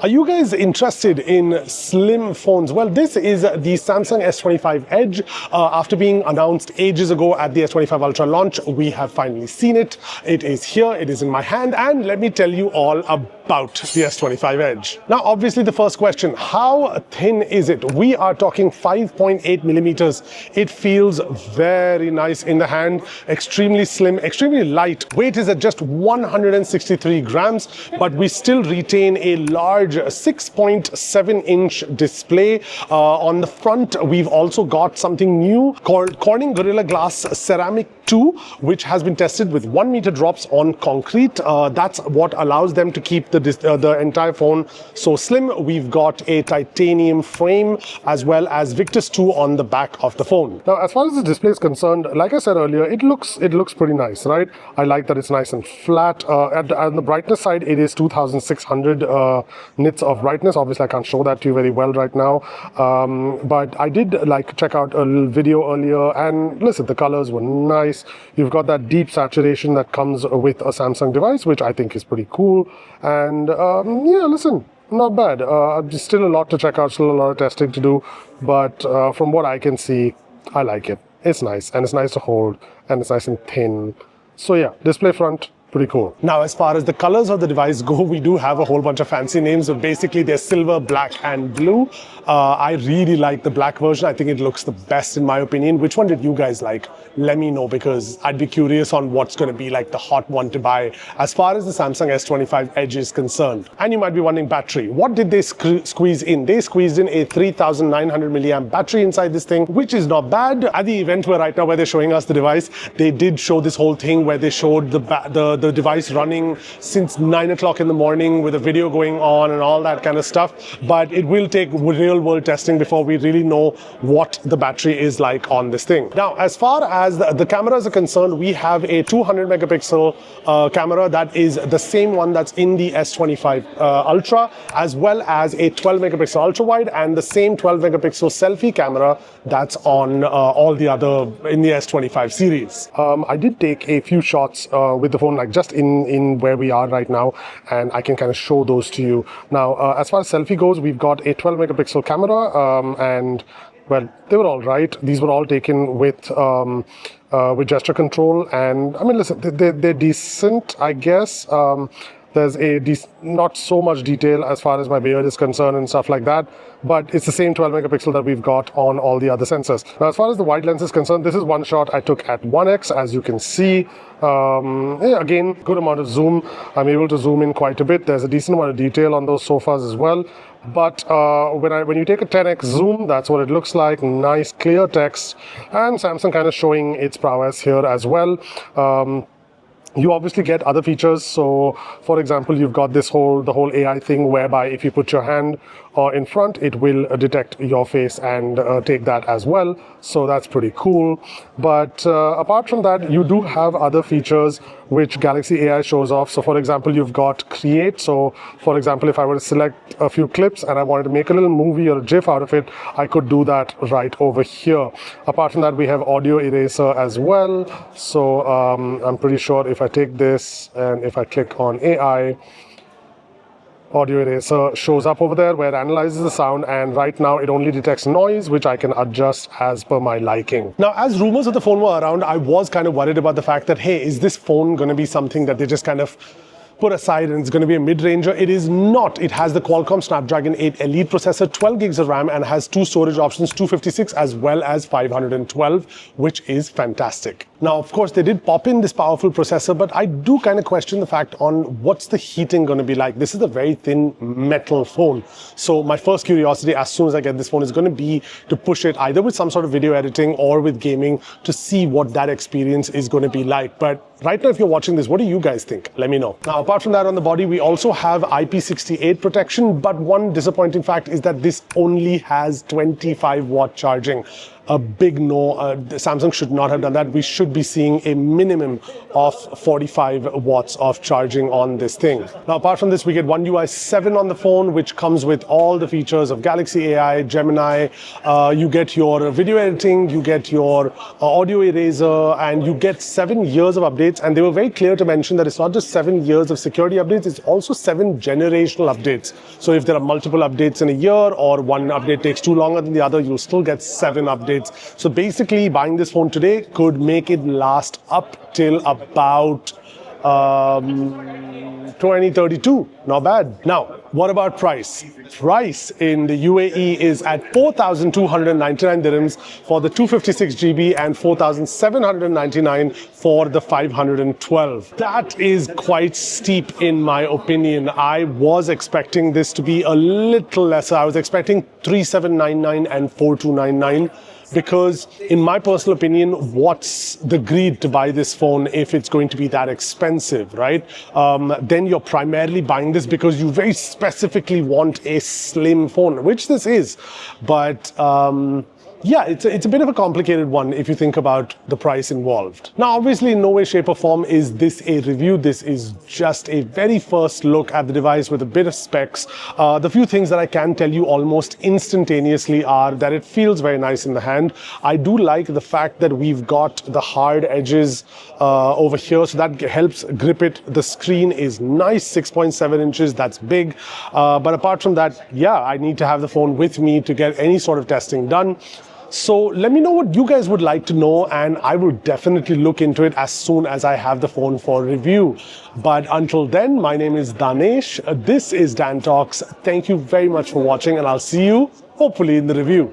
Are you guys interested in slim phones? Well, this is the Samsung S25 Edge. After being announced ages ago at the S25 Ultra launch, we have finally seen it. It is here, it is in my hand, and let me tell you all about the S25 Edge. Now, obviously the first question, how thin is it? We are talking 5.8 millimeters. It feels very nice in the hand, extremely slim, extremely light. Weight is at just 163 grams, but we still retain a large 6.7-inch display. On the front, we've also got something new called Corning Gorilla Glass Ceramic 2, which has been tested with 1 meter drops on concrete. That's what allows them to keep the entire phone so slim. We've got a titanium frame as well as Victus 2 on the back of the phone. Now, as far as the display is concerned, like I said earlier, it looks pretty nice, right? I like that it's nice and flat. On the brightness side, it is 2600 nits of brightness. Obviously, I can't show that to you very well right now, but I did check out a little video earlier, and listen, the colors were nice. You've got that deep saturation that comes with a Samsung device, which I think is pretty cool. And yeah, listen, not bad. Still a lot to check out, still a lot of testing to do, but from what I can see, I like it. It's nice, and it's nice to hold, and it's nice and thin. So yeah, display front, pretty cool. Now, as far as the colors of the device go, we do have a whole bunch of fancy names, but basically they're silver, black, and blue. I really like the black version. I think it looks the best in my opinion. Which one did you guys like? Let me know, because I'd be curious on what's going to be like the hot one to buy as far as the Samsung S25 Edge is concerned. And you might be wondering, battery. What did they squeeze in? They squeezed in a 3900 milliamp battery inside this thing, which is not bad. At the event where right now where they're showing us the device, they did show this whole thing where they showed the device running since 9 o'clock in the morning with a video going on and all that kind of stuff. But it will take real world testing before we really know what the battery is like on this thing. Now, as far as the cameras are concerned, we have a 200 megapixel camera that is the same one that's in the S25 Ultra, as well as a 12 megapixel ultra wide and the same 12 megapixel selfie camera that's on all the other in the S25 series. I did take a few shots with the phone, like just in where we are right now, and I can kind of show those to you. Now, as far as selfie goes, we've got a 12 megapixel camera, and well, they were all right. These were all taken with gesture control, and I mean, listen, they're decent, I guess. There's not so much detail as far as my beard is concerned and stuff like that, but it's the same 12 megapixel that we've got on all the other sensors. Now, as far as the wide lens is concerned, this is one shot I took at 1x, as you can see. Yeah, again, good amount of zoom. I'm able to zoom in quite a bit. There's a decent amount of detail on those sofas as well. But when you take a 10x zoom, that's what it looks like. Nice, clear text, and Samsung kind of showing its prowess here as well. You obviously get other features. So, for example, you've got the whole AI thing whereby if you put your hand in front, it will detect your face and take that as well. So that's pretty cool. But apart from that, you do have other features which Galaxy AI shows off. So, for example, you've got Create. So, for example, if I were to select a few clips and I wanted to make a little movie or a GIF out of it, I could do that right over here. Apart from that, we have Audio Eraser as well. So, I'm pretty sure if I take this and if I click on AI, Audio Eraser shows up over there where it analyzes the sound, and right now it only detects noise, which I can adjust as per my liking. Now, as rumors of the phone were around, I was kind of worried about the fact that, hey, is this phone going to be something that they just kind of put aside and it's going to be a mid-ranger? It is not. It has the Qualcomm Snapdragon 8 Elite processor, 12 gigs of RAM, and has two storage options, 256 as well as 512, which is fantastic. Now, of course, they did pop in this powerful processor, but I do kind of question the fact on what's the heating going to be like. This is a very thin metal phone. So my first curiosity as soon as I get this phone is going to be to push it either with some sort of video editing or with gaming to see what that experience is going to be like. But right now, if you're watching this, what do you guys think? Let me know. Now, apart from that, on the body, we also have IP68 protection, but one disappointing fact is that this only has 25-watt charging. a big no. Samsung should not have done that. We should be seeing a minimum of 45 watts of charging on this thing. Now, apart from this, we get One UI 7 on the phone, which comes with all the features of Galaxy AI, Gemini. You get your video editing, you get your audio eraser, and you get 7 years of updates. And they were very clear to mention that it's not just 7 years of security updates, it's also 7 generational updates. So if there are multiple updates in a year, or one update takes too longer than the other, you'll still get 7 updates. So basically, buying this phone today could make it last up till about 2032. Not bad. Now, what about price? Price in the UAE is at 4,299 dirhams for the 256GB and 4,799 for the 512. That is quite steep in my opinion. I was expecting this to be a little lesser. I was expecting 3,799 and 4,299. Because in my personal opinion, what's the greed to buy this phone if it's going to be that expensive, right? Then you're primarily buying this because you very specifically want a slim phone, which this is. But yeah, it's a bit of a complicated one if you think about the price involved. Now, obviously, in no way, shape or form is this a review. This is just a very first look at the device with a bit of specs. The few things that I can tell you almost instantaneously are that it feels very nice in the hand. I do like the fact that we've got the hard edges over here, so that helps grip it. The screen is nice, 6.7 inches, that's big. But apart from that, yeah, I need to have the phone with me to get any sort of testing done. So let me know what you guys would like to know, and I will definitely look into it as soon as I have the phone for review. But until then, my name is Danesh. This is Dan Talks. Thank you very much for watching, and I'll see you hopefully in the review.